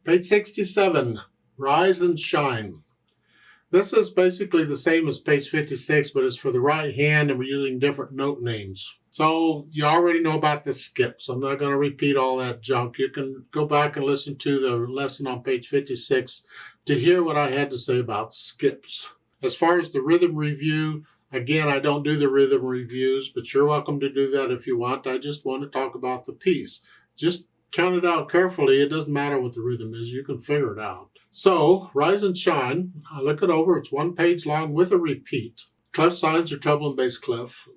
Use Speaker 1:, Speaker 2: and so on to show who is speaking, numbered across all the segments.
Speaker 1: Page 67, Rise and Shine. This is basically the same as page 56, but it's for the right hand, and we're using different note names. So you already know about the skips. I'm not going to repeat all that junk. You can go back and listen to the lesson on page 56 to hear what I had to say about skips. As far as the rhythm review, again, I don't do the rhythm reviews, but you're welcome to do that if you want. I just want to talk about the piece. Just count it out carefully. It doesn't matter what the rhythm is. You can figure it out. So, Rise and Shine, I look it over. It's 1 page long with a repeat. Clef signs are treble and bass clef.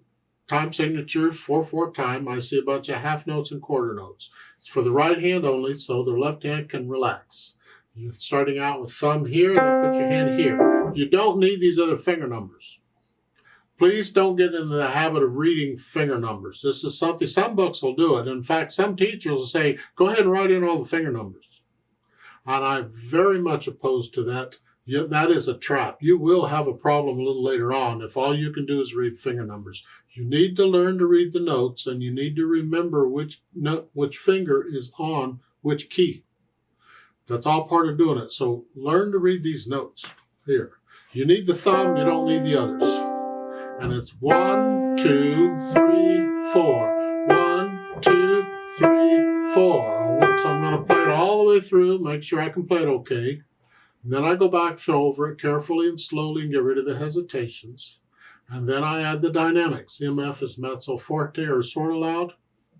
Speaker 1: Time signature, 4/4 time. I see a bunch of half notes and quarter notes. It's for the right hand only, so the left hand can relax. You're starting out with thumb here, then put your hand here. You don't need these other finger numbers. Please don't get into the habit of reading finger numbers. This is something, some books will do it. In fact, some teachers will say, go ahead and write in all the finger numbers. And I'm very much opposed to that. That is a trap. You will have a problem a little later on if all you can do is read finger numbers. You need to learn to read the notes, and you need to remember which finger is on which key. That's all part of doing it. So learn to read these notes here. You need the thumb, you don't need the others. And it's 1, 2, 3, 4. 1, 2, 3, 4. So I'm going to play it all the way through, make sure I can play it okay. And then I go back, throw over it carefully and slowly and get rid of the hesitations. And then I add the dynamics. MF is mezzo forte or sort of loud.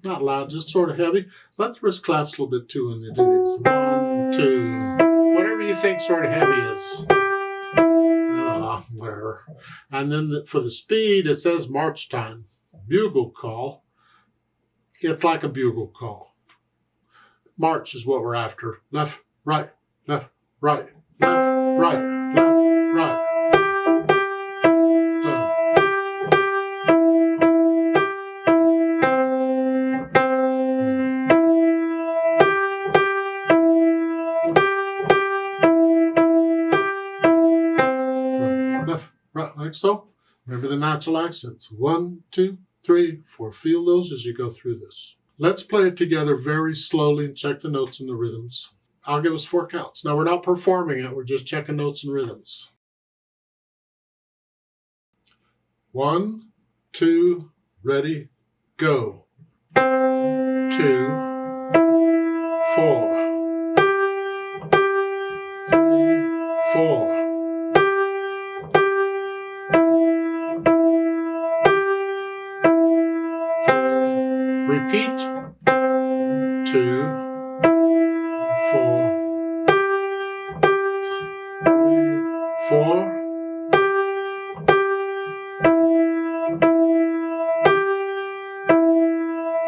Speaker 1: Not loud, just sort of heavy. Let the wrist claps a little bit too when you do these. 1, 2. Whatever you think sort of heavy is. Where. And then for the speed, it says march time. Bugle call. It's like a bugle call. March is what we're after. Left, right, left, right, left, right, left, right. Left, right, like so. Remember the natural accents. 1, 2, 3, 4. Feel those as you go through this. Let's play it together very slowly and check the notes and the rhythms. I'll give us 4 counts. Now, we're not performing it. We're just checking notes and rhythms. 1, 2, ready, go. 2, 4. 3, 4. Repeat. 2, 4, 3, 4.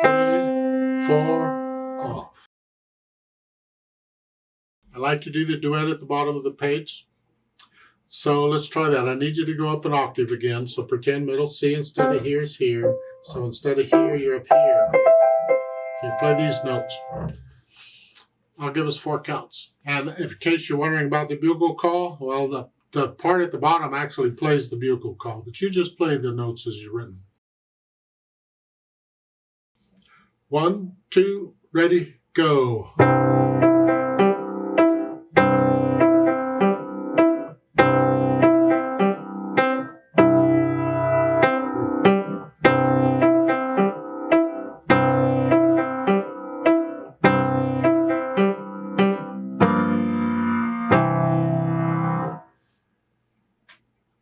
Speaker 1: 3, 4, off. I like to do the duet at the bottom of the page. So let's try that. I need you to go up an octave again. So pretend middle C instead of here is here. So instead of here, you're up here. You play these notes. I'll give us 4 counts. And in case you're wondering about the bugle call, well, the part at the bottom actually plays the bugle call, but you just play the notes as you're written. 1, 2, ready, go.